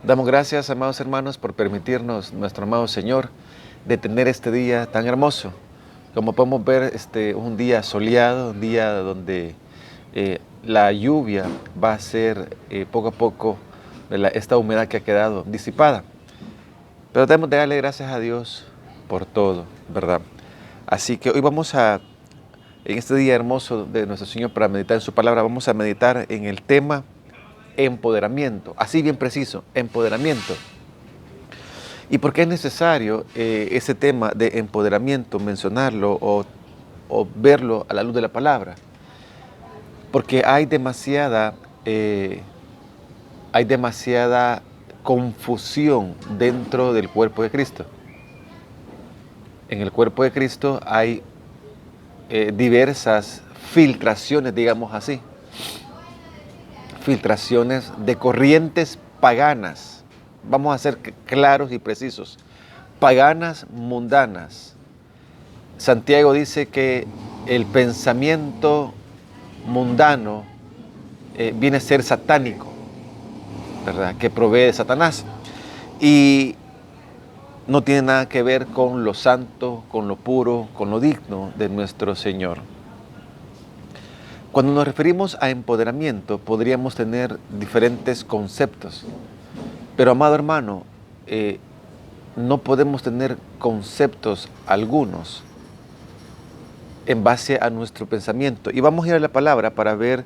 Damos gracias, amados hermanos, por permitirnos, nuestro amado Señor, de tener este día tan hermoso. Como podemos ver, un día soleado, un día donde la lluvia va a ser poco a poco esta humedad que ha quedado disipada. Pero debemos de darle gracias a Dios por todo, ¿verdad? Así que hoy en este día hermoso de nuestro Señor, para meditar en su palabra, vamos a meditar en el tema empoderamiento, así bien preciso, empoderamiento. ¿Y por qué es necesario ese tema de empoderamiento, mencionarlo o verlo a la luz de la palabra? Porque hay demasiada confusión dentro del cuerpo de Cristo. En el cuerpo de Cristo hay diversas filtraciones, digamos así, filtraciones de corrientes paganas. Vamos a ser claros y precisos. Paganas mundanas. Santiago dice que el pensamiento mundano viene a ser satánico, ¿verdad? Que provee de Satanás. Y no tiene nada que ver con lo santo, con lo puro, con lo digno de nuestro Señor. Cuando nos referimos a empoderamiento, podríamos tener diferentes conceptos. Pero, amado hermano, no podemos tener conceptos algunos en base a nuestro pensamiento. Y vamos a ir a la palabra para ver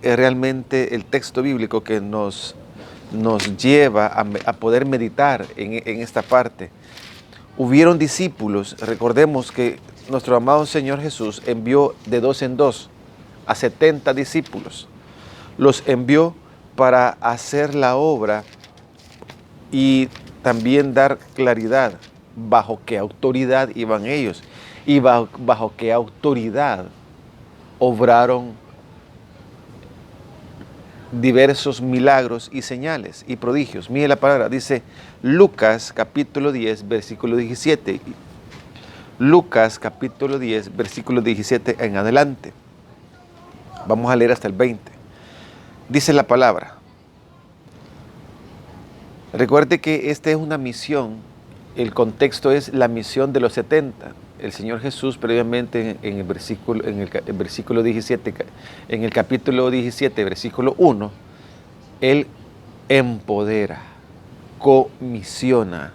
realmente el texto bíblico que nos lleva a poder meditar en esta parte. Hubieron discípulos, recordemos que nuestro amado Señor Jesús envió de 2 en 2 a 70 discípulos. Los envió para hacer la obra y también dar claridad bajo qué autoridad iban ellos y bajo qué autoridad obraron diversos milagros y señales y prodigios. Mire la palabra, dice Lucas capítulo 10, versículo 17. Lucas capítulo 10, versículo 17 en adelante. Vamos a leer hasta el 20. Dice la palabra. Recuerde que esta es una misión, el contexto es la misión de los 70. El Señor Jesús previamente en el versículo 17, en el capítulo 17, versículo 1, Él empodera, comisiona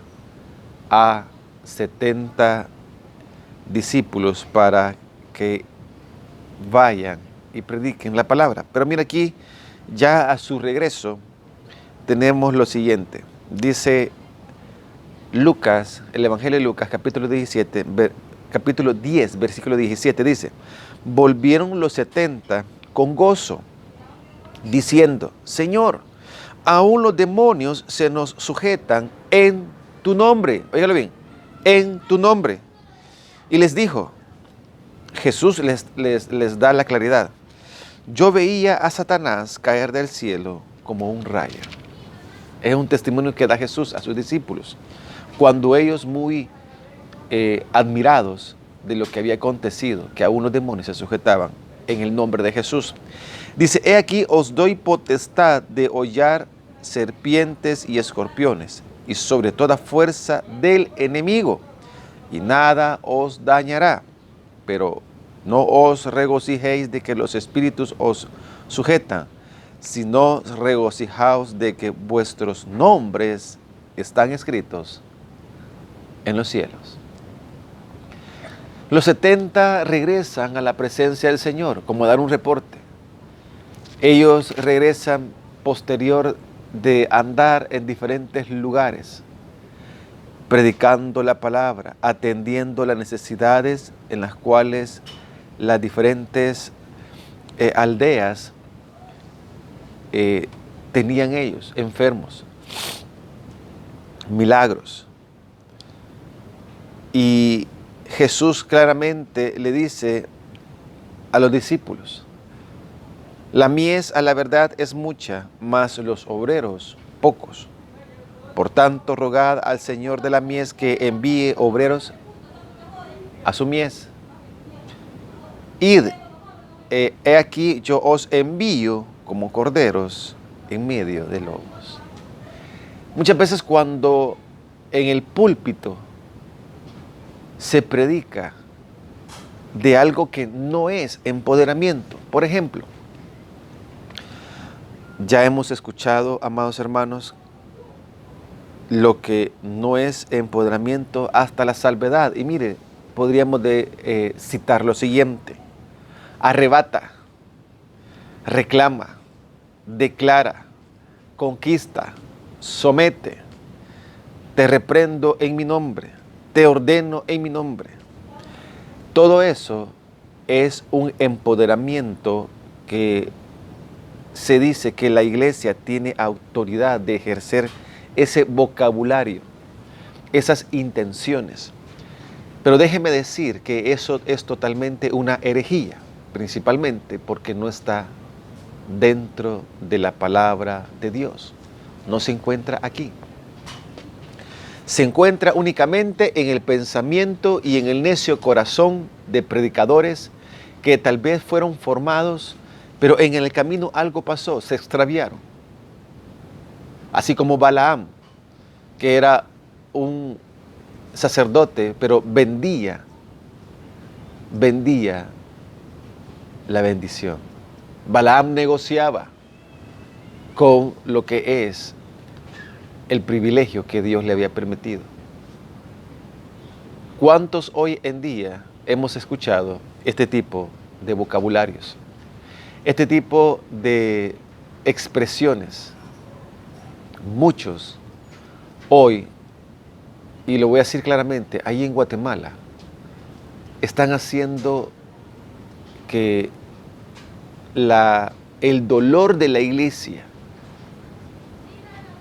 a 70 discípulos para que vayan y prediquen la palabra. Pero mira aquí, ya a su regreso, tenemos lo siguiente. Dice Lucas, el Evangelio de Lucas, capítulo 10, versículo 17, dice: volvieron los 70 con gozo, diciendo: Señor, aún los demonios se nos sujetan en tu nombre. Óigalo bien, en tu nombre. Y les dijo, Jesús les da la claridad: yo veía a Satanás caer del cielo como un rayo. Es un testimonio que da Jesús a sus discípulos, cuando ellos muy admirados de lo que había acontecido, que aún los demonios se sujetaban en el nombre de Jesús. Dice: he aquí os doy potestad de hollar serpientes y escorpiones, y sobre toda fuerza del enemigo, y nada os dañará. Pero no os regocijéis de que los espíritus os sujetan, sino regocijaos de que vuestros nombres están escritos en los cielos. Los 70 regresan a la presencia del Señor, como a dar un reporte. Ellos regresan posterior de andar en diferentes lugares, predicando la palabra, atendiendo las necesidades en las cuales las diferentes aldeas tenían ellos, enfermos, milagros. Y Jesús claramente le dice a los discípulos: la mies a la verdad es mucha, mas los obreros pocos. Por tanto, rogad al Señor de la mies que envíe obreros a su mies. Id, he aquí yo os envío como corderos en medio de lobos. Muchas veces cuando en el púlpito se predica de algo que no es empoderamiento. Por ejemplo, ya hemos escuchado, amados hermanos, lo que no es empoderamiento hasta la salvedad. Y mire, podríamos citar lo siguiente: arrebata, reclama, declara, conquista, somete, te reprendo en mi nombre, te ordeno en mi nombre. Todo eso es un empoderamiento que se dice que la iglesia tiene autoridad de ejercer ese vocabulario, esas intenciones. Pero déjeme decir que eso es totalmente una herejía, principalmente porque no está dentro de la palabra de Dios. No se encuentra aquí. Se encuentra únicamente en el pensamiento y en el necio corazón de predicadores que tal vez fueron formados, pero en el camino algo pasó, se extraviaron. Así como Balaam, que era un sacerdote, pero vendía la bendición. Balaam negociaba con lo que es el privilegio que Dios le había permitido. ¿Cuántos hoy en día hemos escuchado este tipo de vocabularios, este tipo de expresiones? Muchos hoy, y lo voy a decir claramente, ahí en Guatemala, están haciendo que el dolor de la iglesia,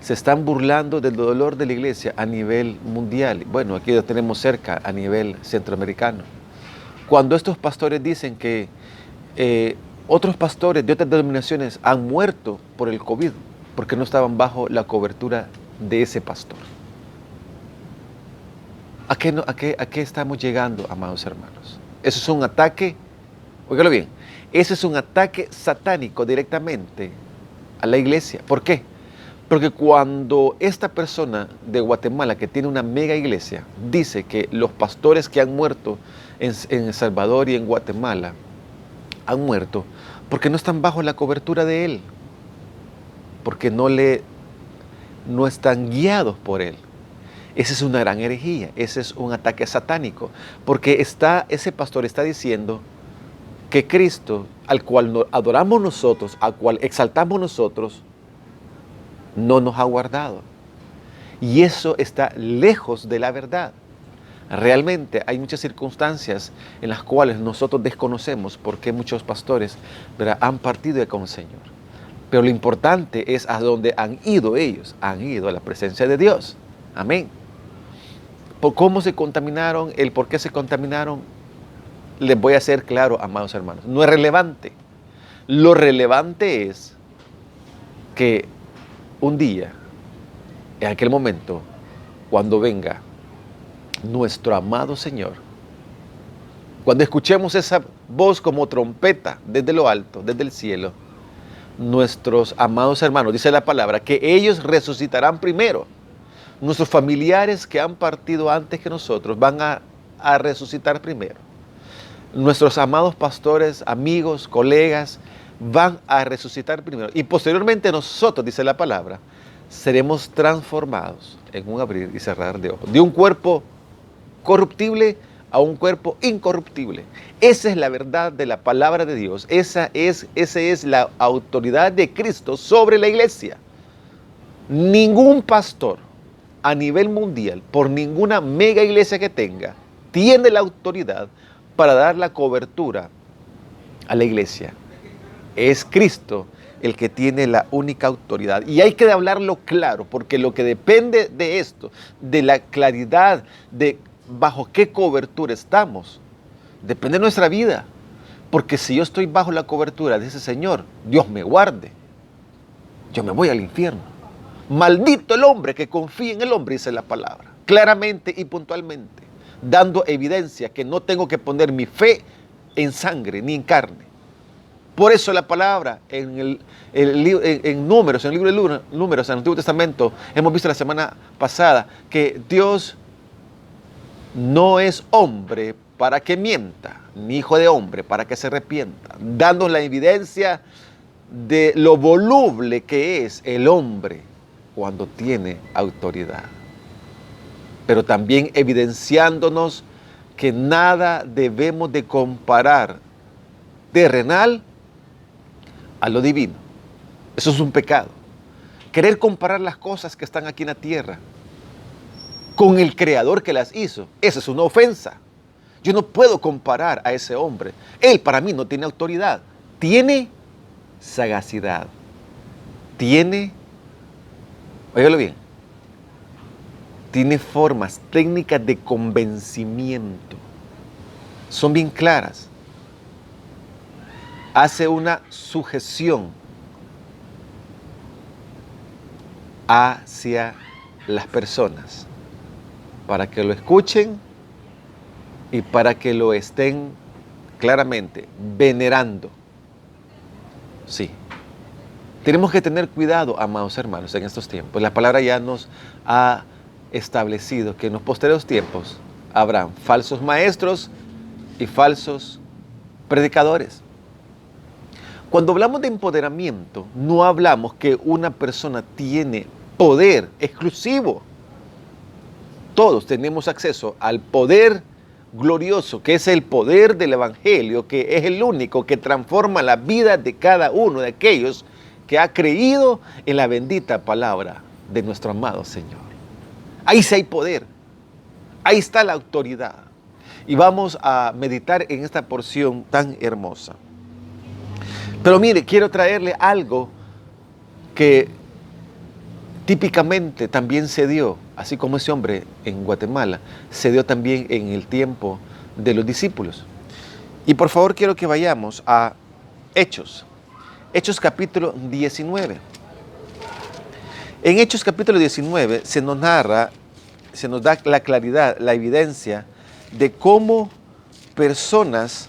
se están burlando del dolor de la iglesia a nivel mundial. Bueno, aquí lo tenemos cerca, a nivel centroamericano. Cuando estos pastores dicen que otros pastores de otras denominaciones han muerto por el COVID, porque no estaban bajo la cobertura de ese pastor. ¿A qué estamos llegando, amados hermanos? Eso es un ataque, óigalo bien, eso es un ataque satánico directamente a la iglesia. ¿Por qué? Porque cuando esta persona de Guatemala, que tiene una mega iglesia, dice que los pastores que han muerto en El Salvador y en Guatemala han muerto porque no están bajo la cobertura de él, porque no están guiados por él. Esa es una gran herejía, ese es un ataque satánico, porque ese pastor está diciendo que Cristo, al cual adoramos nosotros, al cual exaltamos nosotros, no nos ha guardado. Y eso está lejos de la verdad. Realmente hay muchas circunstancias en las cuales nosotros desconocemos por qué muchos pastores, ¿verdad?, han partido con el Señor. Pero lo importante es a dónde han ido ellos. Han ido a la presencia de Dios. Amén. ¿Por cómo se contaminaron? El por qué se contaminaron, les voy a hacer claro, amados hermanos. No es relevante. Lo relevante es que un día, en aquel momento, cuando venga nuestro amado Señor, cuando escuchemos esa voz como trompeta desde lo alto, desde el cielo, nuestros amados hermanos, dice la palabra, que ellos resucitarán primero. Nuestros familiares que han partido antes que nosotros van a resucitar primero. Nuestros amados pastores, amigos, colegas, van a resucitar primero. Y posteriormente nosotros, dice la palabra, seremos transformados en un abrir y cerrar de ojos. De un cuerpo corruptible a un cuerpo incorruptible. Esa es la verdad de la palabra de Dios. Esa es la autoridad de Cristo sobre la iglesia. Ningún pastor a nivel mundial, por ninguna mega iglesia que tenga, tiene la autoridad para dar la cobertura a la iglesia. Es Cristo el que tiene la única autoridad. Y hay que hablarlo claro, porque lo que depende de esto, de la claridad de bajo qué cobertura estamos, depende de nuestra vida. Porque si yo estoy bajo la cobertura de ese Señor, Dios me guarde, yo me voy al infierno. Maldito el hombre que confía en el hombre, dice la palabra, claramente y puntualmente, dando evidencia que no tengo que poner mi fe en sangre ni en carne. Por eso la palabra en Números, en el libro de Números, en el Antiguo Testamento, hemos visto la semana pasada que Dios no es hombre para que mienta, ni hijo de hombre para que se arrepienta, dando la evidencia de lo voluble que es el hombre cuando tiene autoridad. Pero también evidenciándonos que nada debemos de comparar terrenal a lo divino. Eso es un pecado. Querer comparar las cosas que están aquí en la tierra con el Creador que las hizo, esa es una ofensa. Yo no puedo comparar a ese hombre. Él para mí no tiene autoridad. Tiene sagacidad. Tiene, óigalo bien, tiene formas, técnicas de convencimiento. Son bien claras. Hace una sujeción hacia las personas para que lo escuchen y para que lo estén claramente venerando. Sí. Tenemos que tener cuidado, amados hermanos, en estos tiempos. La palabra ya nos ha establecido que en los posteriores tiempos habrán falsos maestros y falsos predicadores. Cuando hablamos de empoderamiento, no hablamos que una persona tiene poder exclusivo. Todos tenemos acceso al poder glorioso, que es el poder del Evangelio, que es el único que transforma la vida de cada uno de aquellos que ha creído en la bendita palabra de nuestro amado Señor. Ahí sí hay poder, ahí está la autoridad. Y vamos a meditar en esta porción tan hermosa. Pero mire, quiero traerle algo que típicamente también se dio, así como ese hombre en Guatemala, se dio también en el tiempo de los discípulos. Y por favor quiero que vayamos a Hechos. Hechos capítulo 19. En Hechos capítulo 19 se nos narra, se nos da la claridad, la evidencia de cómo personas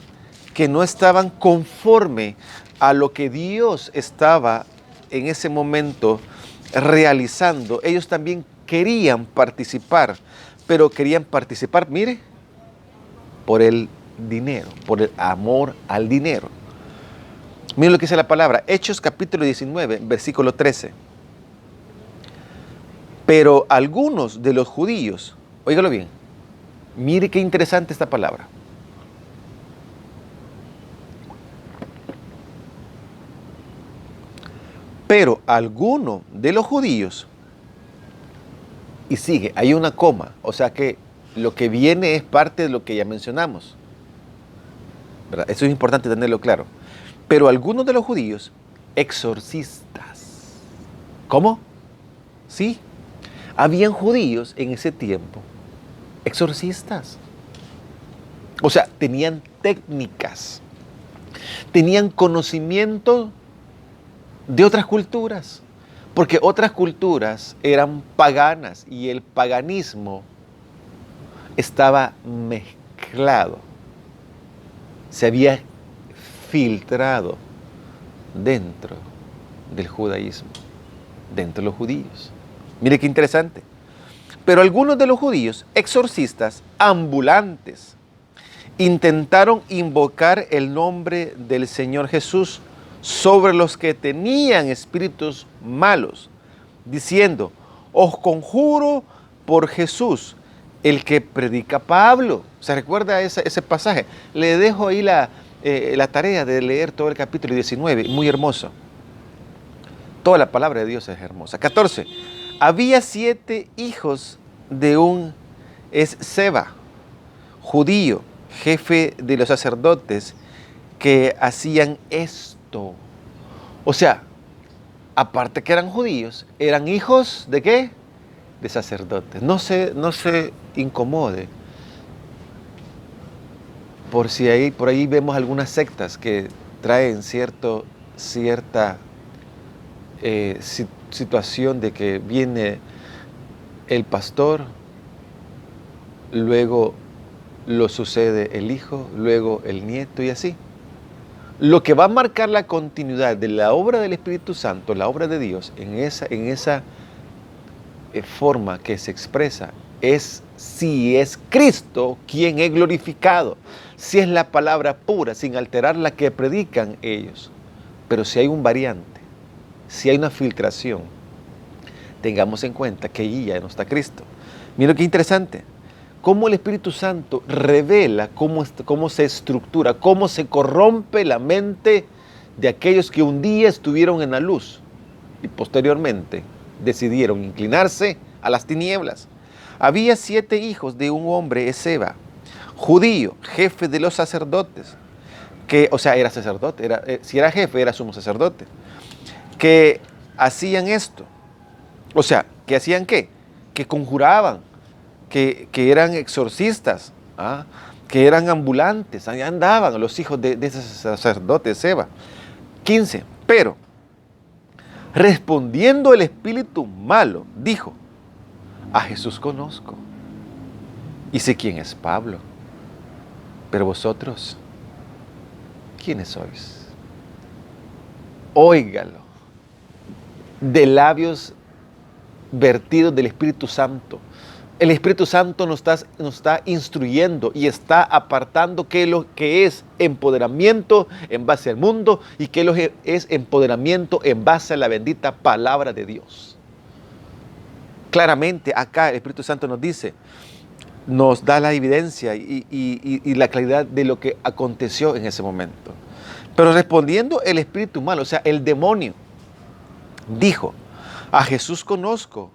que no estaban conforme a lo que Dios estaba en ese momento realizando, ellos también querían participar, pero querían participar, mire, por el dinero, por el amor al dinero. Miren lo que dice la palabra, Hechos capítulo 19, versículo 13. Pero algunos de los judíos, óigalo bien, mire qué interesante esta palabra. Pero alguno de los judíos, y sigue, hay una coma, o sea que lo que viene es parte de lo que ya mencionamos, ¿verdad? Eso es importante tenerlo claro. Pero algunos de los judíos, exorcistas. ¿Cómo? Sí, habían judíos en ese tiempo, exorcistas. O sea, tenían técnicas, tenían conocimiento de otras culturas, porque otras culturas eran paganas y el paganismo estaba mezclado, se había filtrado dentro del judaísmo, dentro de los judíos. Mire qué interesante. Pero algunos de los judíos, exorcistas ambulantes, intentaron invocar el nombre del Señor Jesús sobre los que tenían espíritus malos, diciendo, os conjuro por Jesús, el que predica Pablo. ¿Se recuerda ese pasaje? Le dejo ahí la tarea de leer todo el capítulo 19, muy hermoso. Toda la palabra de Dios es hermosa. 14. Había 7 hijos de un Seba, judío, jefe de los sacerdotes, que hacían esto. O sea, aparte que eran judíos, eran hijos ¿de qué? De sacerdotes. No se incomode por si por ahí vemos algunas sectas que traen cierta situación de que viene el pastor, luego lo sucede el hijo, luego el nieto y así. Lo que va a marcar la continuidad de la obra del Espíritu Santo, la obra de Dios, en esa forma que se expresa, es si es Cristo quien es glorificado, si es la palabra pura, sin alterar la que predican ellos. Pero si hay un variante, si hay una filtración, tengamos en cuenta que allí ya no está Cristo. Mira qué interesante, cómo el Espíritu Santo revela cómo se estructura, cómo se corrompe la mente de aquellos que un día estuvieron en la luz y posteriormente decidieron inclinarse a las tinieblas. Había 7 hijos de un hombre, Esceva, judío, jefe de los sacerdotes, era sacerdote, si era jefe era sumo sacerdote, que hacían esto. ¿Que hacían qué? Que conjuraban, que eran exorcistas, que eran ambulantes, ahí andaban los hijos de ese sacerdote, Esceva. 15. Pero, respondiendo el espíritu malo, dijo: a Jesús conozco y sé quién es Pablo, pero vosotros, ¿quiénes sois? Óigalo, de labios vertidos del Espíritu Santo. El Espíritu Santo nos está instruyendo y está apartando qué es lo que es empoderamiento en base al mundo y qué es lo que es empoderamiento en base a la bendita palabra de Dios. Claramente acá el Espíritu Santo nos da la evidencia y la claridad de lo que aconteció en ese momento. Pero respondiendo el espíritu malo, el demonio, dijo: a Jesús conozco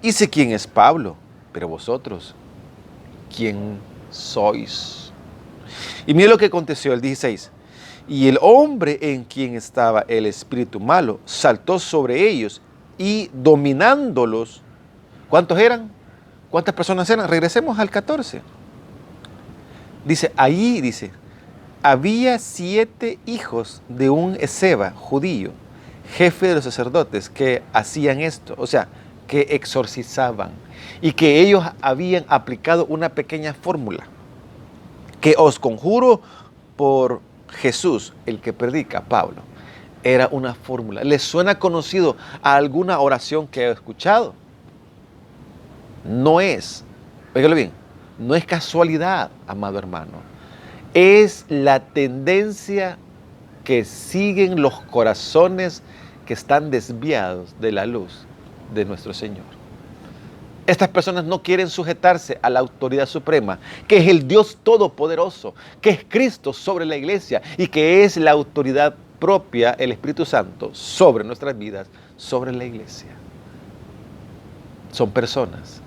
y sé quién es Pablo, pero vosotros, ¿quién sois? Y mire lo que aconteció, el 16. Y el hombre en quien estaba el espíritu malo saltó sobre ellos y dominándolos. ¿Cuántos eran? ¿Cuántas personas eran? Regresemos al 14. Dice, había 7 hijos de un Esceva judío, jefe de los sacerdotes, que hacían esto, que exorcizaban, y que ellos habían aplicado una pequeña fórmula, que os conjuro por Jesús, el que predica Pablo. Era una fórmula. ¿Les suena conocido a alguna oración que he escuchado? No es, óigalo bien, no es casualidad, amado hermano. Es la tendencia que siguen los corazones que están desviados de la luz de nuestro Señor. Estas personas no quieren sujetarse a la autoridad suprema, que es el Dios Todopoderoso, que es Cristo sobre la iglesia y que es la autoridad propia, el Espíritu Santo, sobre nuestras vidas, sobre la iglesia. Son personas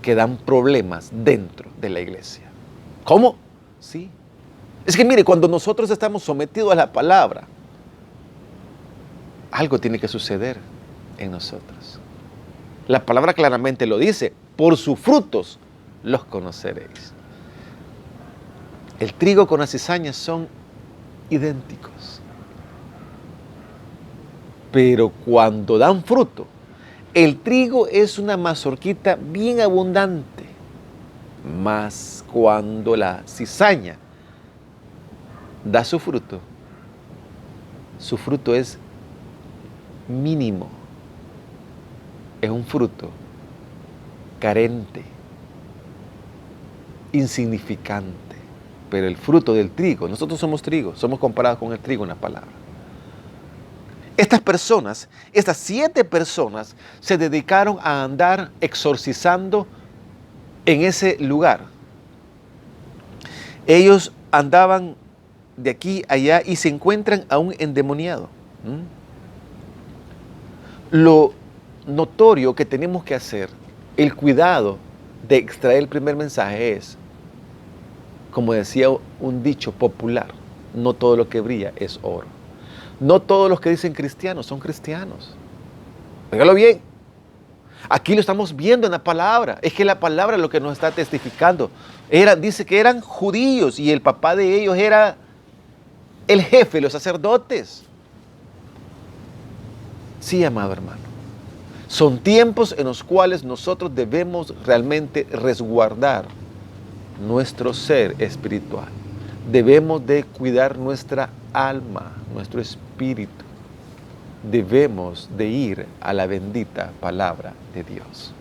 que dan problemas dentro de la iglesia. ¿Cómo? Sí. Es que mire, cuando nosotros estamos sometidos a la palabra, algo tiene que suceder en nosotros. La palabra claramente lo dice: por sus frutos los conoceréis. El trigo con la cizaña son idénticos. Pero cuando dan fruto, el trigo es una mazorquita bien abundante, mas cuando la cizaña da su fruto es mínimo, es un fruto carente, insignificante. Pero el fruto del trigo, nosotros somos trigo, somos comparados con el trigo en la palabra. Estas 7 personas se dedicaron a andar exorcizando en ese lugar. Ellos andaban de aquí a allá y se encuentran a un endemoniado. Lo notorio que tenemos que hacer, el cuidado de extraer el primer mensaje es, como decía un dicho popular: no todo lo que brilla es oro. No todos los que dicen cristianos son cristianos. Óigalo bien. Aquí lo estamos viendo en la palabra. Es que la palabra es lo que nos está testificando. Dice que eran judíos y el papá de ellos era el jefe de los sacerdotes. Sí, amado hermano. Son tiempos en los cuales nosotros debemos realmente resguardar nuestro ser espiritual. Debemos de cuidar nuestra alma, nuestro espíritu, debemos de ir a la bendita palabra de Dios.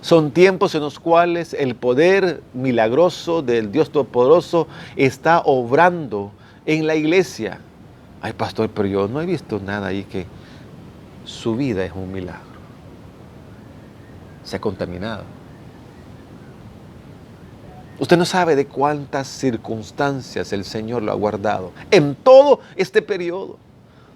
Son tiempos en los cuales el poder milagroso del Dios Todopoderoso está obrando en la iglesia. Ay, pastor, pero yo no he visto nada ahí que su vida es un milagro. Se ha contaminado. Usted no sabe de cuántas circunstancias el Señor lo ha guardado en todo este periodo.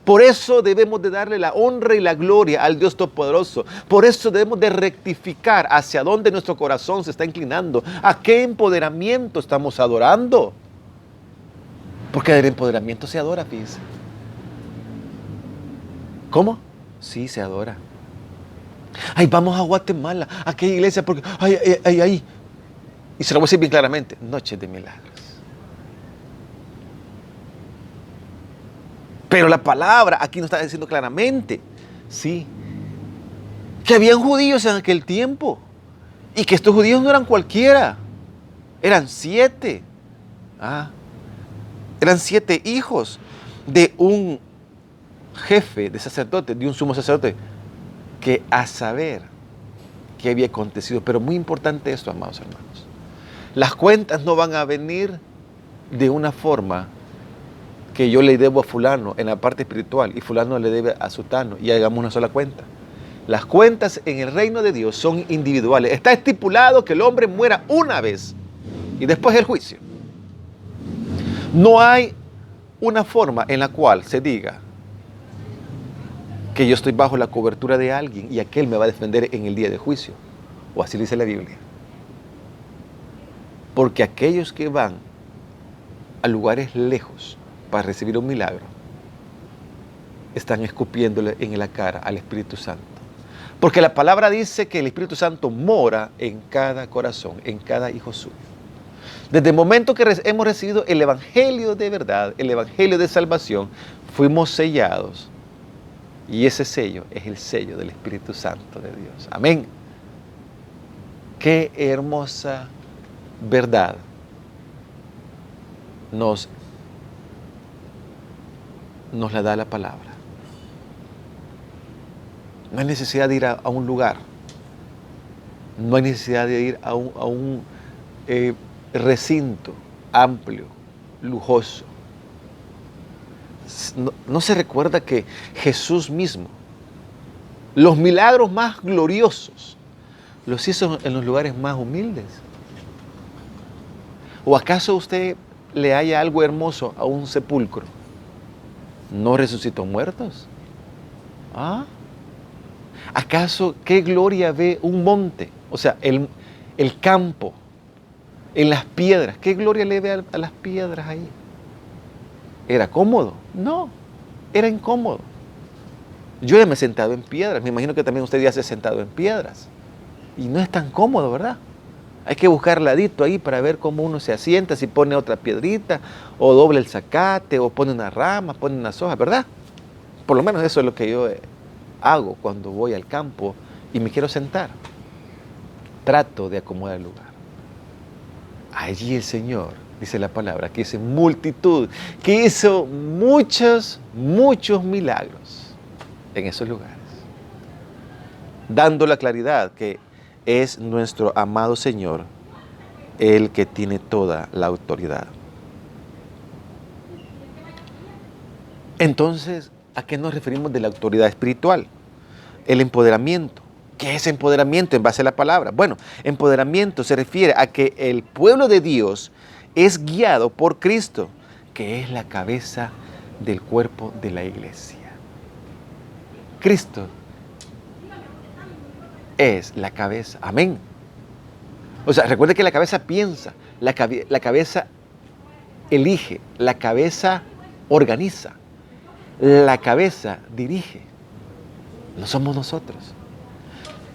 Por eso debemos de darle la honra y la gloria al Dios Todopoderoso. Por eso debemos de rectificar hacia dónde nuestro corazón se está inclinando. ¿A qué empoderamiento estamos adorando? Porque del empoderamiento se adora, fíjense. ¿Cómo? Sí, se adora. Ay, vamos a Guatemala, ¿a qué iglesia? Porque, ay. Y se lo voy a decir bien claramente, noches de milagros. Pero la palabra aquí nos está diciendo claramente, sí, que habían judíos en aquel tiempo y que estos judíos no eran cualquiera, eran 7. Eran 7 hijos de un jefe de sacerdote, de un sumo sacerdote, que a saber qué había acontecido. Pero muy importante esto, amados hermanos. Las cuentas no van a venir de una forma que yo le debo a fulano en la parte espiritual y fulano le debe a sutano y hagamos una sola cuenta. Las cuentas en el reino de Dios son individuales. Está estipulado que el hombre muera una vez y después el juicio. No hay una forma en la cual se diga que yo estoy bajo la cobertura de alguien y aquel me va a defender en el día de juicio. O así dice la Biblia. Porque aquellos que van a lugares lejos para recibir un milagro, están escupiéndole en la cara al Espíritu Santo. Porque la palabra dice que el Espíritu Santo mora en cada corazón, en cada hijo suyo. Desde el momento que hemos recibido el Evangelio de verdad, el Evangelio de salvación, fuimos sellados. Y ese sello es el sello del Espíritu Santo de Dios. Amén. Qué hermosa verdad nos la da la palabra. No hay necesidad de ir a un lugar. No hay necesidad de ir a un recinto amplio, lujoso. No se recuerda que Jesús mismo, los milagros más gloriosos, los hizo en los lugares más humildes. ¿O acaso usted le haya algo hermoso a un sepulcro? ¿No resucitó muertos? ¿Acaso qué gloria ve un monte? O sea, el campo, en las piedras. ¿Qué gloria le ve a las piedras ahí? ¿Era cómodo? No, era incómodo. Yo ya me he sentado en piedras. Me imagino que también usted ya se ha sentado en piedras. Y no es tan cómodo, ¿verdad? Hay que buscar ladito ahí para ver cómo uno se asienta, si pone otra piedrita, o dobla el zacate, o pone una rama, pone unas hojas, ¿verdad? Por lo menos eso es lo que yo hago cuando voy al campo y me quiero sentar. Trato de acomodar el lugar. Allí el Señor, dice la palabra, que hizo multitud, que hizo muchos milagros en esos lugares. Dando la claridad que es nuestro amado Señor el que tiene toda la autoridad. Entonces, ¿a qué nos referimos de la autoridad espiritual? El empoderamiento. ¿Qué es empoderamiento en base a la palabra? Bueno, empoderamiento se refiere a que el pueblo de Dios es guiado por Cristo, que es la cabeza del cuerpo de la iglesia. Cristo es la cabeza. Amén. O sea, recuerde que la cabeza piensa, la cabeza elige, la cabeza organiza, la cabeza dirige. No somos nosotros.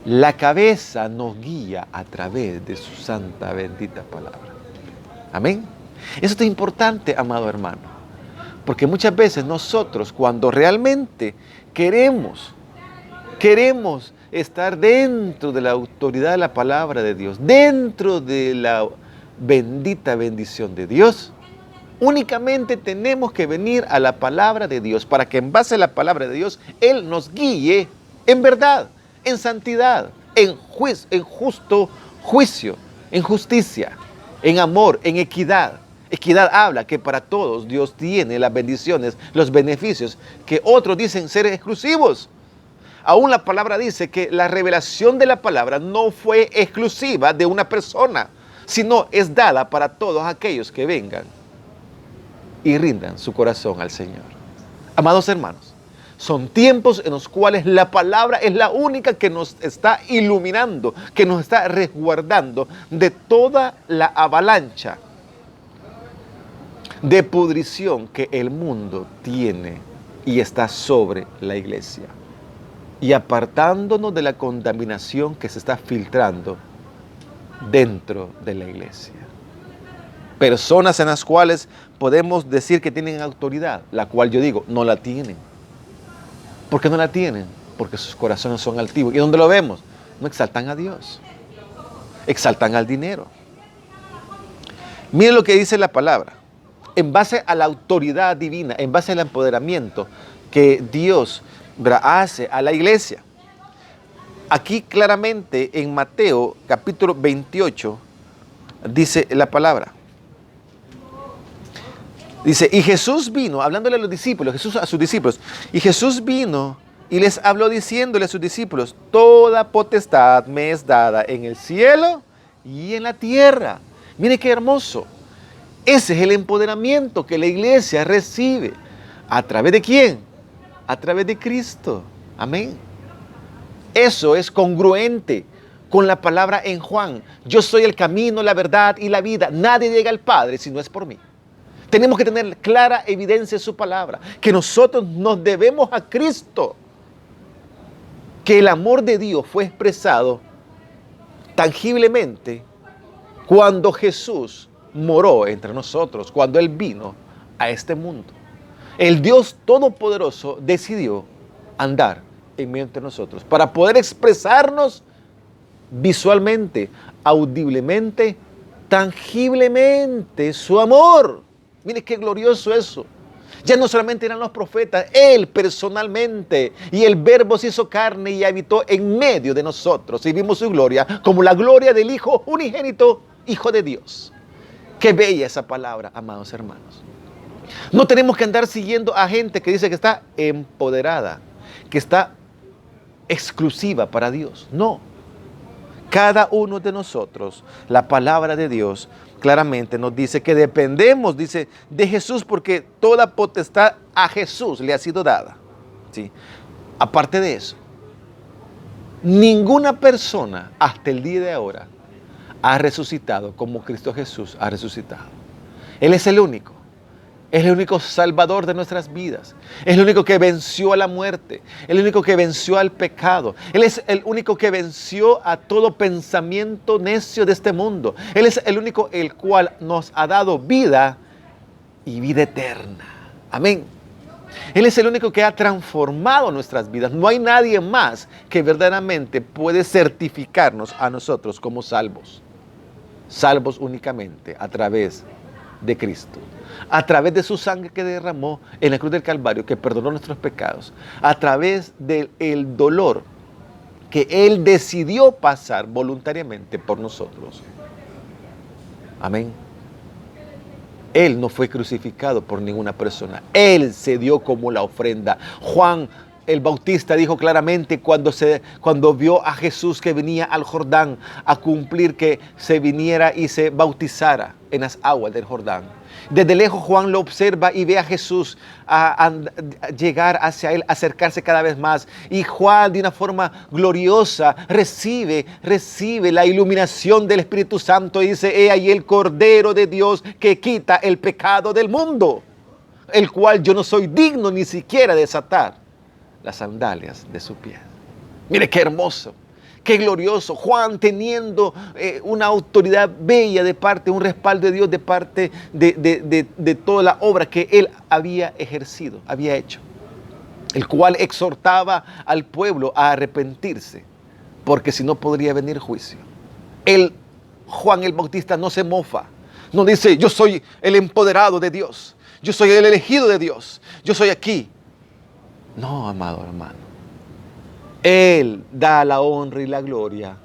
La cabeza nos guía a través de su santa, bendita palabra. Amén. Eso es importante, amado hermano. Porque muchas veces nosotros, cuando realmente queremos estar dentro de la autoridad de la palabra de Dios, dentro de la bendita bendición de Dios, Únicamente tenemos que venir a la palabra de Dios para que en base a la palabra de Dios Él nos guíe en verdad, en santidad, en justo juicio, en justicia, en amor, en equidad. Equidad habla que para todos Dios tiene las bendiciones, los beneficios que otros dicen ser exclusivos. Aún la palabra dice que la revelación de la palabra no fue exclusiva de una persona, sino es dada para todos aquellos que vengan y rindan su corazón al Señor. Amados hermanos, son tiempos en los cuales la palabra es la única que nos está iluminando, que nos está resguardando de toda la avalancha de pudrición que el mundo tiene y está sobre la iglesia, y apartándonos de la contaminación que se está filtrando dentro de la iglesia. Personas en las cuales podemos decir que tienen autoridad, la cual yo digo, no la tienen. ¿Por qué no la tienen? Porque sus corazones son altivos. ¿Y dónde lo vemos? No exaltan a Dios, exaltan al dinero. Miren lo que dice la palabra. En base a la autoridad divina, en base al empoderamiento que Dios hace a la iglesia. Aquí claramente en Mateo capítulo 28 dice la palabra. Dice, y Jesús vino, hablándole a los discípulos, Jesús a sus discípulos, y Jesús vino y les habló diciéndole a sus discípulos, toda potestad me es dada en el cielo y en la tierra. Mire qué hermoso. Ese es el empoderamiento que la iglesia recibe. ¿A través de quién? A través de Cristo. Amén. Eso es congruente con la palabra en Juan. Yo soy el camino, la verdad y la vida. Nadie llega al Padre si no es por mí. Tenemos que tener clara evidencia de su palabra, que nosotros nos debemos a Cristo, que el amor de Dios fue expresado tangiblemente cuando Jesús moró entre nosotros, cuando Él vino a este mundo. El Dios Todopoderoso decidió andar en medio de nosotros para poder expresarnos visualmente, audiblemente, tangiblemente su amor. Mire qué glorioso eso. Ya no solamente eran los profetas, Él personalmente, y el Verbo se hizo carne y habitó en medio de nosotros y vimos su gloria como la gloria del Hijo unigénito, Hijo de Dios. Qué bella esa palabra, amados hermanos. No tenemos que andar siguiendo a gente que dice que está empoderada, que está exclusiva para Dios. No. Cada uno de nosotros, la palabra de Dios claramente nos dice que dependemos, dice, de Jesús, porque toda potestad a Jesús le ha sido dada. ¿Sí? Aparte de eso, ninguna persona hasta el día de ahora ha resucitado como Cristo Jesús ha resucitado. Él es el único Salvador de nuestras vidas. Es el único que venció a la muerte, el único que venció al pecado. Él es el único que venció a todo pensamiento necio de este mundo. Él es el único el cual nos ha dado vida y vida eterna. Amén. Él es el único que ha transformado nuestras vidas. No hay nadie más que verdaderamente puede certificarnos a nosotros como salvos. Salvos únicamente a través de Cristo, a través de su sangre que derramó en la cruz del Calvario, que perdonó nuestros pecados, a través del dolor que Él decidió pasar voluntariamente por nosotros. Amén. Él no fue crucificado por ninguna persona. Él se dio como la ofrenda. Juan el Bautista dijo claramente cuando vio a Jesús que venía al Jordán a cumplir que se viniera y se bautizara en las aguas del Jordán. Desde lejos Juan lo observa y ve a Jesús a llegar hacia él, acercarse cada vez más. Y Juan, de una forma gloriosa, recibe la iluminación del Espíritu Santo y dice: he ahí el Cordero de Dios que quita el pecado del mundo, el cual yo no soy digno ni siquiera de desatar las sandalias de su pie. Mire qué hermoso, qué glorioso. Juan teniendo una autoridad bella de parte, un respaldo de Dios de parte de toda la obra que él había ejercido, había hecho, el cual exhortaba al pueblo a arrepentirse, porque si no podría venir juicio. Juan el Bautista no se mofa, No dice, yo soy el empoderado de Dios. Yo soy el elegido de Dios. Yo soy aquí. No, amado hermano. Él da la honra y la gloria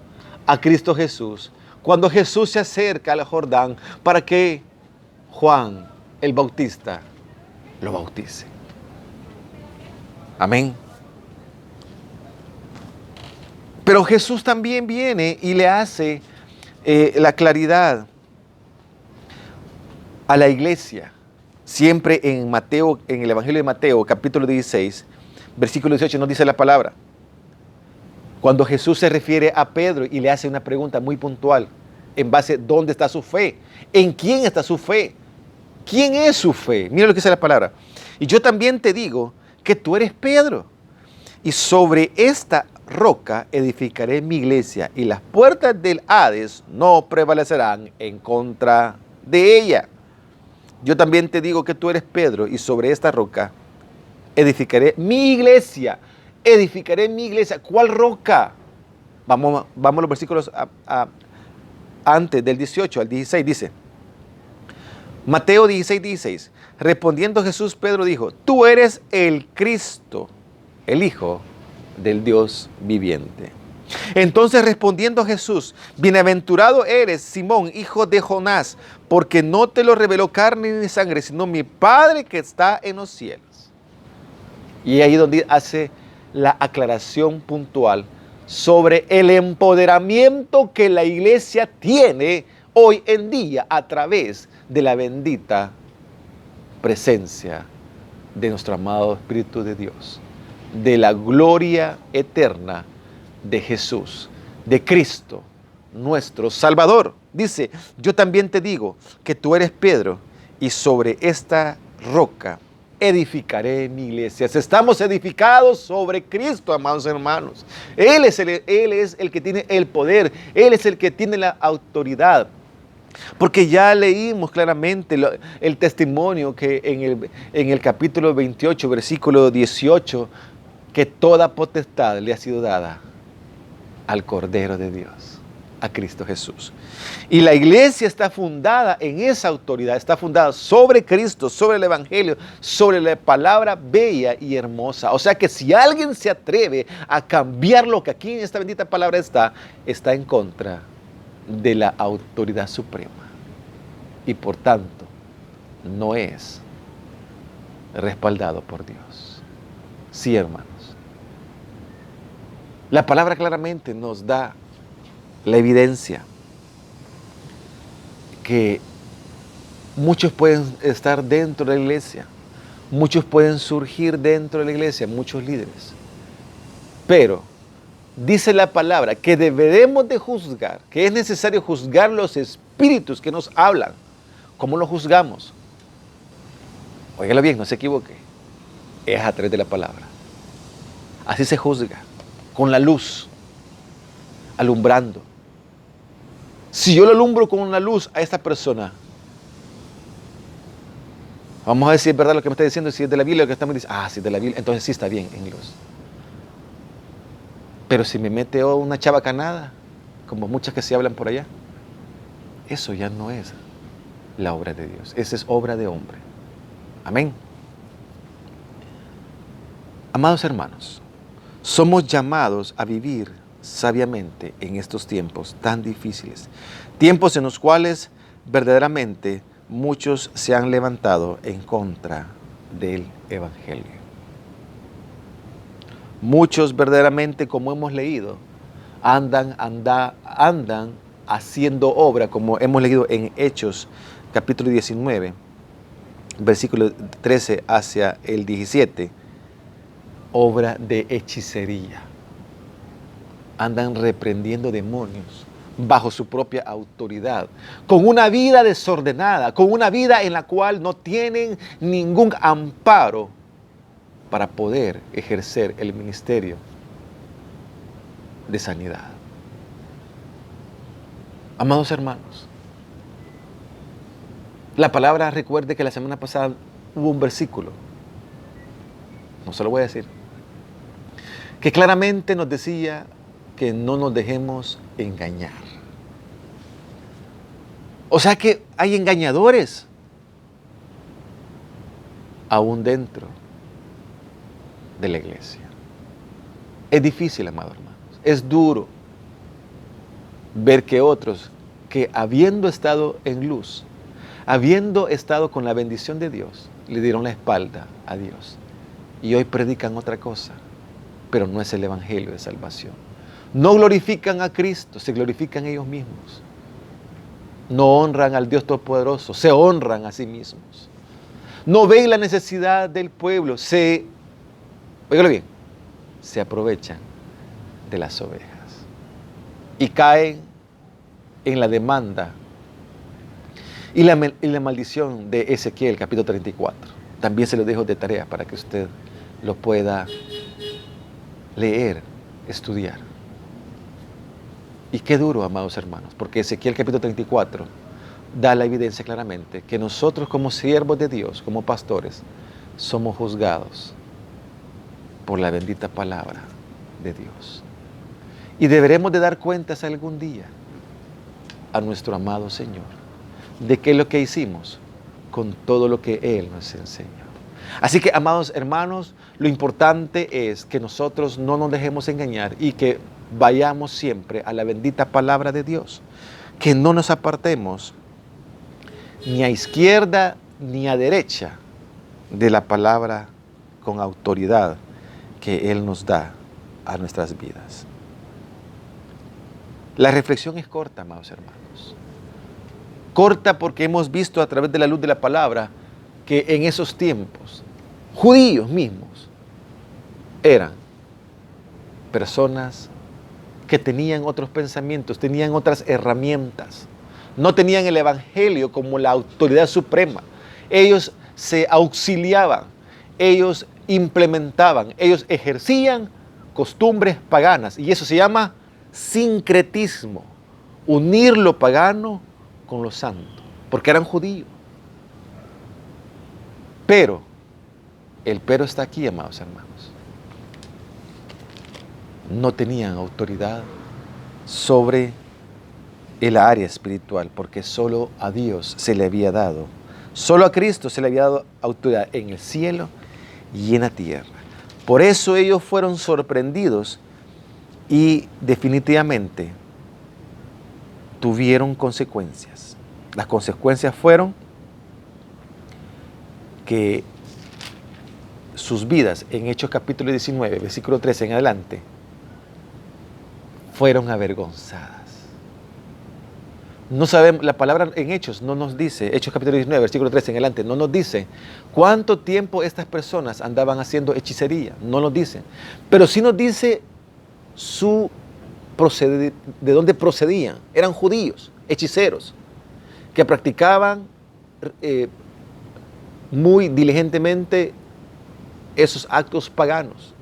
a Cristo Jesús cuando Jesús se acerca al Jordán para que Juan el Bautista lo bautice. Amén. Pero Jesús también viene y le hace la claridad a la iglesia. Siempre en Mateo, en el Evangelio de Mateo, capítulo 16, versículo 18, nos dice la palabra. Cuando Jesús se refiere a Pedro y le hace una pregunta muy puntual, en base a dónde está su fe, en quién está su fe, quién es su fe. Mira lo que dice la palabra. Y yo también te digo que tú eres Pedro, y sobre esta roca edificaré mi iglesia, y las puertas del Hades no prevalecerán en contra de ella. Yo también te digo que tú eres Pedro, y sobre esta roca edificaré mi iglesia. Edificaré mi iglesia. ¿Cuál roca? Vamos a los versículos antes del 18 al 16. Dice, Mateo 16, 16. Respondiendo Jesús, Pedro dijo, tú eres el Cristo, el Hijo del Dios viviente. Entonces respondiendo Jesús, bienaventurado eres, Simón, hijo de Jonás, porque no te lo reveló carne ni sangre, sino mi Padre que está en los cielos. Y ahí donde hace la aclaración puntual sobre el empoderamiento que la iglesia tiene hoy en día a través de la bendita presencia de nuestro amado Espíritu de Dios, de la gloria eterna de Jesús, de Cristo, nuestro Salvador. Dice, yo también te digo que tú eres Pedro, y sobre esta roca edificaré mi iglesia. Estamos edificados sobre Cristo, amados hermanos. Él es el que tiene el poder, Él es el que tiene la autoridad. Porque ya leímos claramente el testimonio que en el capítulo 28, versículo 18, que toda potestad le ha sido dada al Cordero de Dios, a Cristo Jesús. Y la iglesia está fundada en esa autoridad, está fundada sobre Cristo, sobre el Evangelio, sobre la palabra bella y hermosa. O sea que si alguien se atreve a cambiar lo que aquí en esta bendita palabra está en contra de la autoridad suprema. Y por tanto, no es respaldado por Dios. Sí, hermanos. La palabra claramente nos da la evidencia que muchos pueden estar dentro de la iglesia, muchos pueden surgir dentro de la iglesia, muchos líderes. Pero dice la palabra que debemos de juzgar, que es necesario juzgar los espíritus que nos hablan. ¿Cómo los juzgamos? Óigalo bien, no se equivoque. Es a través de la palabra. Así se juzga, con la luz, alumbrando. Si yo lo alumbro con una luz a esta persona, vamos a ver si es verdad lo que me está diciendo, si es de la Biblia lo que estamos diciendo. Si es de la Biblia, entonces sí está bien en luz. Pero si me mete una chabacanada, como muchas que se hablan por allá, eso ya no es la obra de Dios. Esa es obra de hombre. Amén. Amados hermanos, somos llamados a vivir sabiamente en estos tiempos tan difíciles. Tiempos en los cuales verdaderamente muchos se han levantado en contra del Evangelio. Muchos verdaderamente, como hemos leído, andan haciendo obra, como hemos leído en Hechos, capítulo 19, versículo 13 hacia el 17, obra de hechicería. Andan reprendiendo demonios bajo su propia autoridad, con una vida desordenada, con una vida en la cual no tienen ningún amparo para poder ejercer el ministerio de sanidad. Amados hermanos, la palabra, recuerde que la semana pasada hubo un versículo, no se lo voy a decir, que claramente nos decía que no nos dejemos engañar. O sea que hay engañadores aún dentro de la iglesia. Es difícil, amados hermanos. Es duro ver que otros que habiendo estado en luz, habiendo estado con la bendición de Dios, le dieron la espalda a Dios. Y hoy predican otra cosa, pero no es el evangelio de salvación. No glorifican a Cristo, se glorifican ellos mismos. No honran al Dios Todopoderoso, se honran a sí mismos. No ven la necesidad del pueblo, óigalo bien, se aprovechan de las ovejas y caen en la demanda y la maldición de Ezequiel, capítulo 34. También se lo dejo de tarea para que usted lo pueda leer, estudiar. Y qué duro, amados hermanos, porque Ezequiel capítulo 34 da la evidencia claramente que nosotros como siervos de Dios, como pastores, somos juzgados por la bendita palabra de Dios. Y deberemos de dar cuentas algún día a nuestro amado Señor de qué es lo que hicimos con todo lo que Él nos enseñó. Así que, amados hermanos, lo importante es que nosotros no nos dejemos engañar y que vayamos siempre a la bendita palabra de Dios, que no nos apartemos ni a izquierda ni a derecha de la palabra con autoridad que Él nos da a nuestras vidas. La reflexión es corta, amados hermanos. Corta porque hemos visto a través de la luz de la palabra que en esos tiempos, judíos mismos eran personas que tenían otros pensamientos, tenían otras herramientas. No tenían el evangelio como la autoridad suprema. Ellos se auxiliaban, ellos implementaban, ellos ejercían costumbres paganas. Y eso se llama sincretismo, unir lo pagano con lo santo, porque eran judíos. Pero, el pero está aquí, amados hermanos. No tenían autoridad sobre el área espiritual, porque solo a Dios se le había dado, solo a Cristo se le había dado autoridad en el cielo y en la tierra. Por eso ellos fueron sorprendidos y definitivamente tuvieron consecuencias. Las consecuencias fueron que sus vidas, en Hechos capítulo 19, versículo 13 en adelante, fueron avergonzadas. No sabemos, la palabra en Hechos no nos dice, Hechos capítulo 19, versículo 13 en adelante, no nos dice cuánto tiempo estas personas andaban haciendo hechicería, no nos dice, pero sí nos dice de dónde procedían. Eran judíos, hechiceros, que practicaban muy diligentemente esos actos paganos.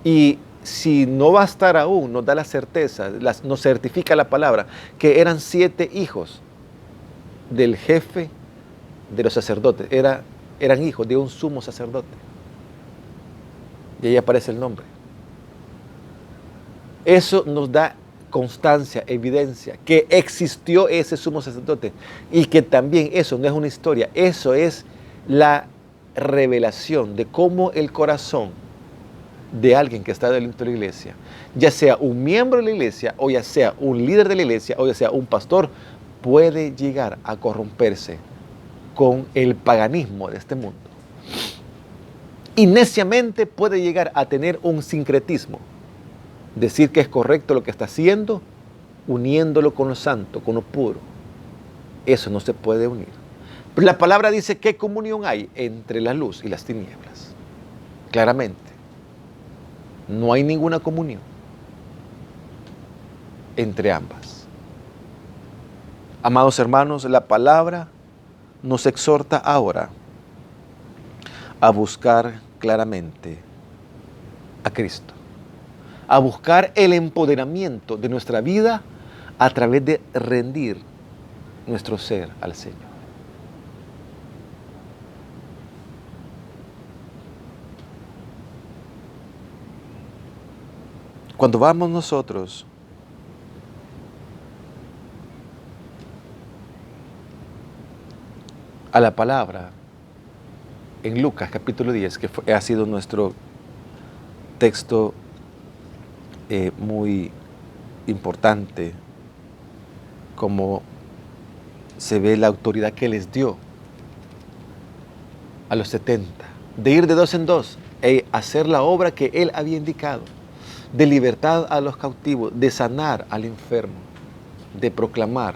Y si no va a estar aún, nos da la certeza, nos certifica la palabra, que eran 7 hijos del jefe de los sacerdotes. Eran hijos de un sumo sacerdote. Y ahí aparece el nombre. Eso nos da constancia, evidencia, que existió ese sumo sacerdote y que también eso no es una historia, eso es la revelación de cómo el corazón de alguien que está dentro de la iglesia, ya sea un miembro de la iglesia, o ya sea un líder de la iglesia, o ya sea un pastor, puede llegar a corromperse con el paganismo de este mundo. Y neciamente puede llegar a tener un sincretismo, decir que es correcto lo que está haciendo, uniéndolo con lo santo, con lo puro. Eso no se puede unir. Pero la palabra dice, ¿qué comunión hay entre la luz y las tinieblas? Claramente, no hay ninguna comunión entre ambas. Amados hermanos, la palabra nos exhorta ahora a buscar claramente a Cristo, a buscar el empoderamiento de nuestra vida a través de rendir nuestro ser al Señor. Cuando vamos nosotros a la palabra en Lucas capítulo 10, que ha sido nuestro texto muy importante, como se ve la autoridad que les dio a los 70, de ir de dos en dos e hacer la obra que Él había indicado, de libertad a los cautivos, de sanar al enfermo, de proclamar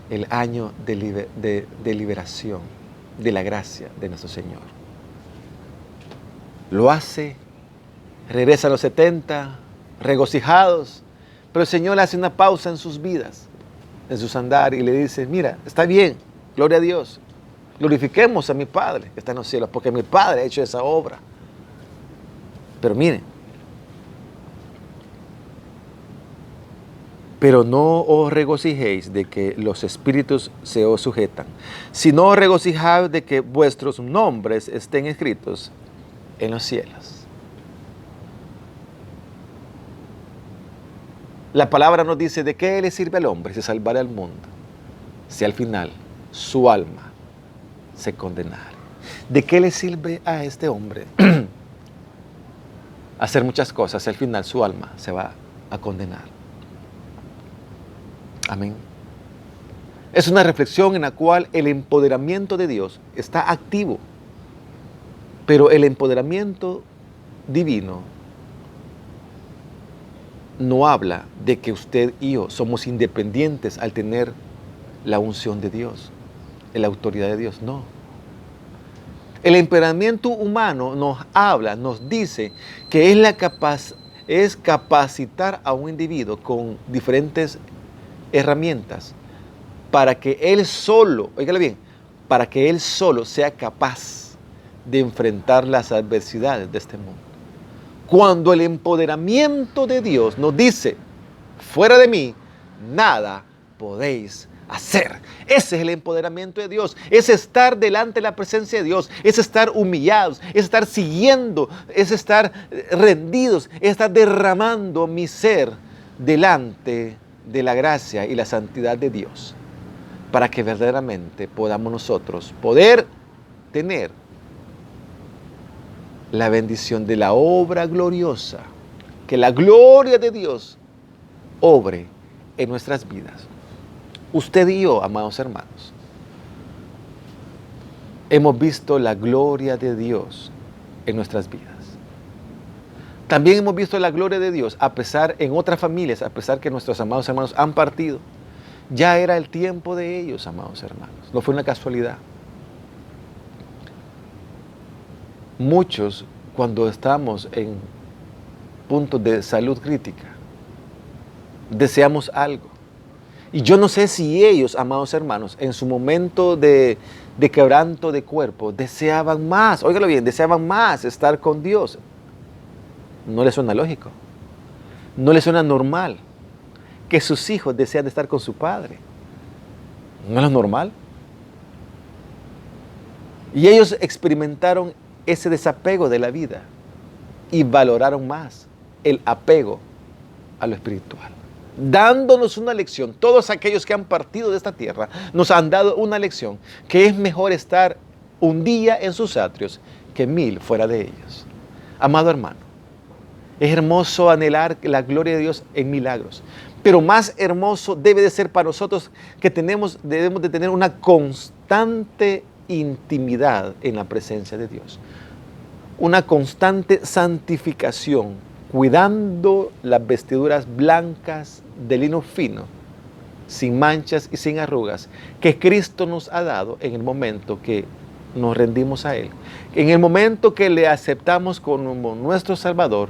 el año de liberación, de la gracia de nuestro Señor. Lo hace, regresa a los 70, regocijados, pero el Señor hace una pausa en sus vidas, en sus andar, y le dice, mira, está bien, gloria a Dios, glorifiquemos a mi Padre que está en los cielos, porque mi Padre ha hecho esa obra. Pero miren, pero no os regocijéis de que los espíritus se os sujetan, sino os regocijáis de que vuestros nombres estén escritos en los cielos. La palabra nos dice, ¿de qué le sirve al hombre si salvara al mundo, si al final su alma se condenara? ¿De qué le sirve a este hombre hacer muchas cosas si al final su alma se va a condenar? Amén. Es una reflexión en la cual el empoderamiento de Dios está activo, pero el empoderamiento divino no habla de que usted y yo somos independientes al tener la unción de Dios, la autoridad de Dios, no. El empoderamiento humano nos habla, nos dice que es capacitar a un individuo con diferentes herramientas para que él solo, óigale bien, para que él solo sea capaz de enfrentar las adversidades de este mundo. Cuando el empoderamiento de Dios nos dice, fuera de mí, nada podéis hacer. Ese es el empoderamiento de Dios, es estar delante de la presencia de Dios, es estar humillados, es estar siguiendo, es estar rendidos, es estar derramando mi ser delante de la gracia y la santidad de Dios, para que verdaderamente podamos nosotros poder tener la bendición de la obra gloriosa, que la gloria de Dios obre en nuestras vidas. Usted y yo, amados hermanos, hemos visto la gloria de Dios en nuestras vidas. También hemos visto la gloria de Dios en otras familias, a pesar que nuestros amados hermanos han partido. Ya era el tiempo de ellos, amados hermanos. No fue una casualidad. Muchos, cuando estamos en puntos de salud crítica, deseamos algo. Y yo no sé si ellos, amados hermanos, en su momento de quebranto de cuerpo, deseaban más, óigalo bien, deseaban más estar con Dios. No les suena lógico, no les suena normal que sus hijos desean estar con su padre. ¿No es lo normal? Y ellos experimentaron ese desapego de la vida y valoraron más el apego a lo espiritual, dándonos una lección. Todos aquellos que han partido de esta tierra nos han dado una lección, que es mejor estar un día en sus atrios que 1000 fuera de ellos. Amado hermano, es hermoso anhelar la gloria de Dios en milagros, pero más hermoso debe de ser para nosotros que debemos de tener una constante intimidad en la presencia de Dios, una constante santificación, cuidando las vestiduras blancas de lino fino, sin manchas y sin arrugas, que Cristo nos ha dado en el momento que nos rendimos a Él, en el momento que le aceptamos como nuestro Salvador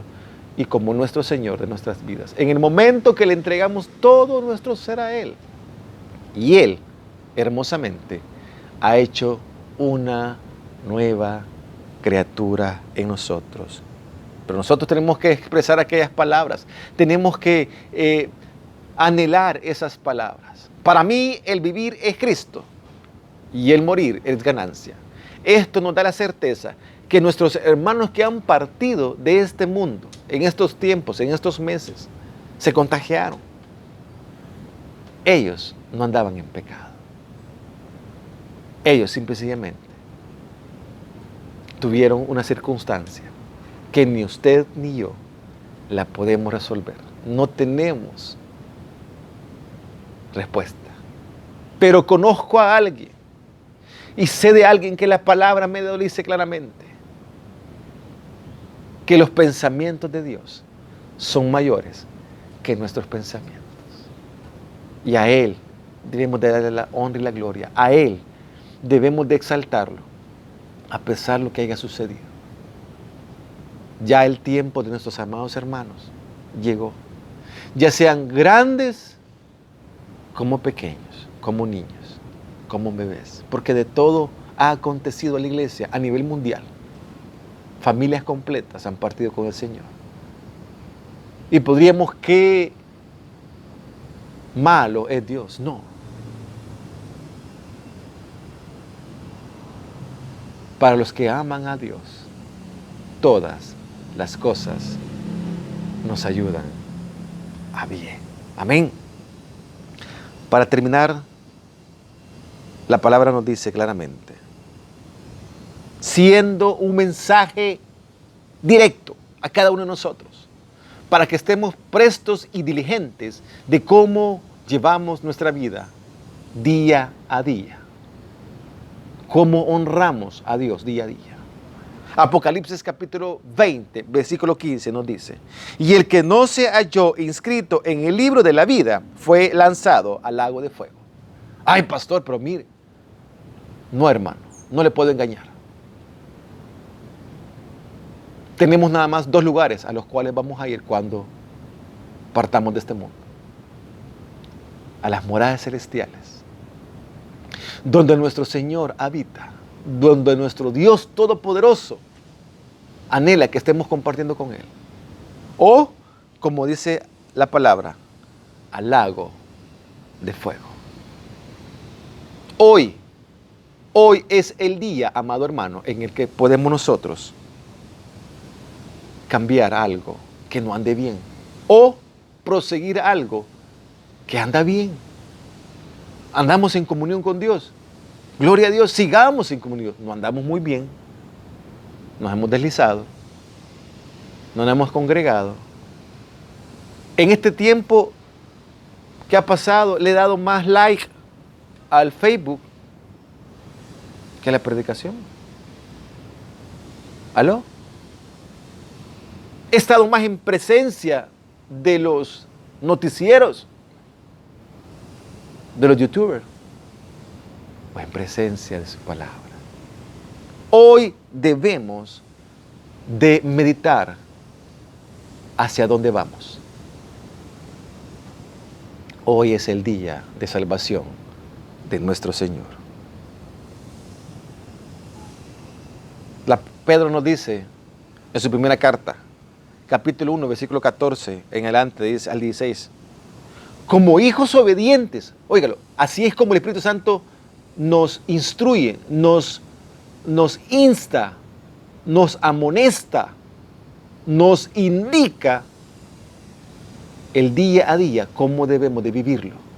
y como nuestro Señor de nuestras vidas, en el momento que le entregamos todo nuestro ser a Él. Y Él, hermosamente, ha hecho una nueva criatura en nosotros. Pero nosotros tenemos que expresar aquellas palabras, tenemos que anhelar esas palabras. Para mí el vivir es Cristo y el morir es ganancia. Esto nos da la certeza que nuestros hermanos que han partido de este mundo en estos tiempos, en estos meses, se contagiaron. Ellos no andaban en pecado. Ellos simple y sencillamente tuvieron una circunstancia que ni usted ni yo la podemos resolver. No tenemos respuesta. Pero conozco a alguien y sé de alguien que la palabra me lo dice claramente, que los pensamientos de Dios son mayores que nuestros pensamientos. Y a Él debemos de darle la honra y la gloria. A Él debemos de exaltarlo, a pesar de lo que haya sucedido. Ya el tiempo de nuestros amados hermanos llegó. Ya sean grandes como pequeños, como niños, como bebés. Porque de todo ha acontecido en la iglesia a nivel mundial. Familias completas han partido con el Señor. Y podríamos, qué malo es Dios. No. Para los que aman a Dios, todas las cosas nos ayudan a bien. Amén. Para terminar, la palabra nos dice claramente, siendo un mensaje directo a cada uno de nosotros, para que estemos prestos y diligentes de cómo llevamos nuestra vida día a día, cómo honramos a Dios día a día. Apocalipsis capítulo 20, versículo 15 nos dice, y el que no se halló inscrito en el libro de la vida fue lanzado al lago de fuego. Ay, pastor, pero mire, no, hermano, no le puedo engañar. Tenemos nada más 2 lugares a los cuales vamos a ir cuando partamos de este mundo. A las moradas celestiales, donde nuestro Señor habita, donde nuestro Dios Todopoderoso anhela que estemos compartiendo con Él. O, como dice la palabra, al lago de fuego. Hoy es el día, amado hermano, en el que podemos nosotros cambiar algo que no ande bien o proseguir algo que anda bien. Andamos en comunión con Dios. Gloria a Dios, sigamos en comunión. No andamos muy bien, nos hemos deslizado, no nos hemos congregado. En este tiempo que ha pasado, le he dado más like al Facebook que a la predicación. ¿Aló? He estado más en presencia de los noticieros, de los youtubers, o en presencia de su palabra. Hoy debemos de meditar hacia dónde vamos. Hoy es el día de salvación de nuestro Señor. Pedro nos dice en su primera carta, capítulo 1, versículo 14 en adelante, dice al 16, como hijos obedientes, óigalo, así es como el Espíritu Santo nos instruye, nos insta, nos amonesta, nos indica el día a día cómo debemos de vivirlo.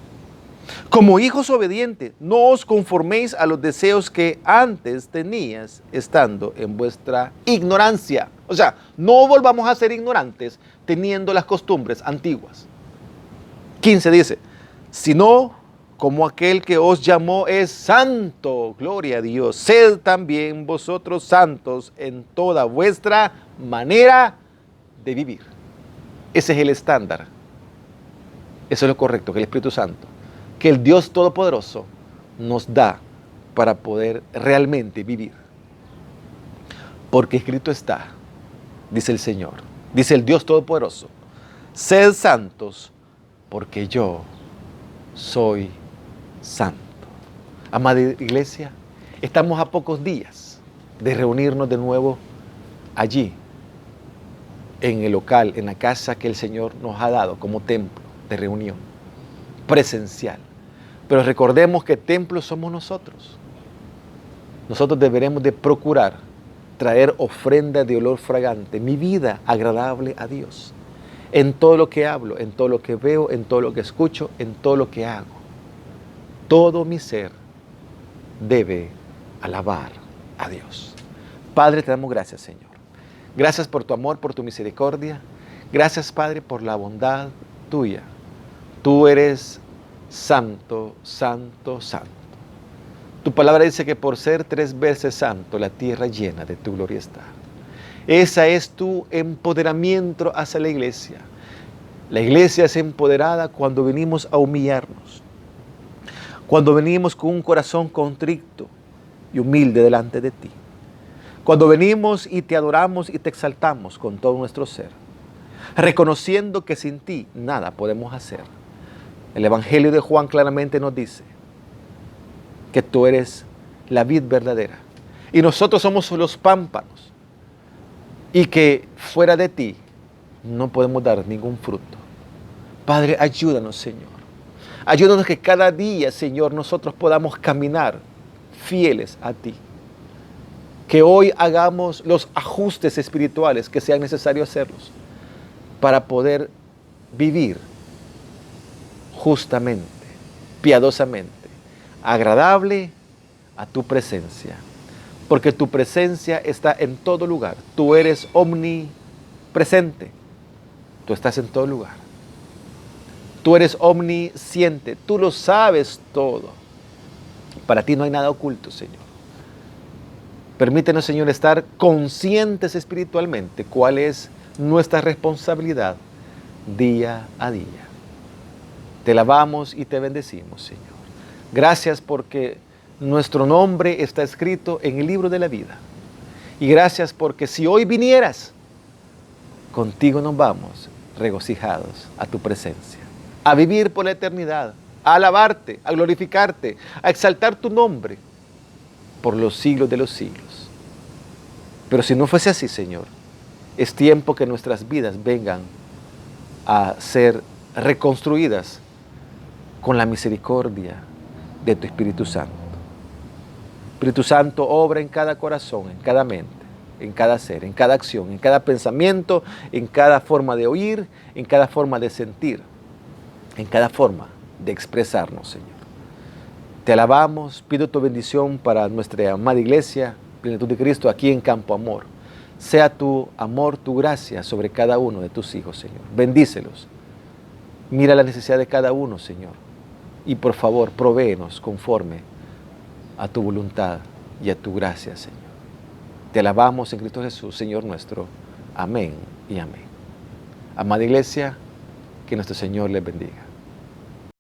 Como hijos obedientes, no os conforméis a los deseos que antes tenías estando en vuestra ignorancia. O sea, no volvamos a ser ignorantes teniendo las costumbres antiguas. 15 dice, sino como aquel que os llamó es santo, gloria a Dios, sed también vosotros santos en toda vuestra manera de vivir. Ese es el estándar. Eso es lo correcto, que el Espíritu Santo, que el Dios Todopoderoso nos da para poder realmente vivir. Porque escrito está, dice el Señor, dice el Dios Todopoderoso, sed santos porque yo soy santo. Amada iglesia, estamos a pocos días de reunirnos de nuevo allí, en el local, en la casa que el Señor nos ha dado como templo de reunión presencial. Pero recordemos que templo somos nosotros. Nosotros deberemos de procurar traer ofrenda de olor fragante, mi vida agradable a Dios, en todo lo que hablo, en todo lo que veo, en todo lo que escucho, en todo lo que hago. Todo mi ser debe alabar a Dios. Padre, te damos gracias, Señor. Gracias por tu amor, por tu misericordia. Gracias, Padre, por la bondad tuya. Tú eres santo, santo, santo. Tu palabra dice que por ser 3 veces santo, la tierra llena de tu gloria está. Ese es tu empoderamiento hacia la iglesia. La iglesia es empoderada cuando venimos a humillarnos, cuando venimos con un corazón contrito y humilde delante de ti, cuando venimos y te adoramos y te exaltamos con todo nuestro ser, reconociendo que sin ti nada podemos hacer. El Evangelio de Juan claramente nos dice que tú eres la vid verdadera y nosotros somos los pámpanos y que fuera de ti no podemos dar ningún fruto. Padre, ayúdanos, Señor. Ayúdanos que cada día, Señor, nosotros podamos caminar fieles a ti. Que hoy hagamos los ajustes espirituales que sean necesarios hacerlos para poder vivir justamente, piadosamente, agradable a tu presencia. Porque tu presencia está en todo lugar. Tú eres omnipresente. Tú estás en todo lugar. Tú eres omnisciente. Tú lo sabes todo. Para ti no hay nada oculto, Señor. Permítenos, Señor, estar conscientes espiritualmente cuál es nuestra responsabilidad día a día. Te alabamos y te bendecimos, Señor. Gracias porque nuestro nombre está escrito en el libro de la vida. Y gracias porque si hoy vinieras, contigo nos vamos regocijados a tu presencia, a vivir por la eternidad, a alabarte, a glorificarte, a exaltar tu nombre por los siglos de los siglos. Pero si no fuese así, Señor, es tiempo que nuestras vidas vengan a ser reconstruidas con la misericordia de tu Espíritu Santo. Espíritu Santo, obra en cada corazón, en cada mente, en cada ser, en cada acción, en cada pensamiento, en cada forma de oír, en cada forma de sentir, en cada forma de expresarnos, Señor. Te alabamos, pido tu bendición para nuestra amada iglesia, Plenitud de Cristo, aquí en Campo Amor. Sea tu amor, tu gracia sobre cada uno de tus hijos, Señor. Bendícelos. Mira la necesidad de cada uno, Señor. Y por favor, provéenos conforme a tu voluntad y a tu gracia, Señor. Te alabamos en Cristo Jesús, Señor nuestro. Amén y amén. Amada iglesia, que nuestro Señor les bendiga.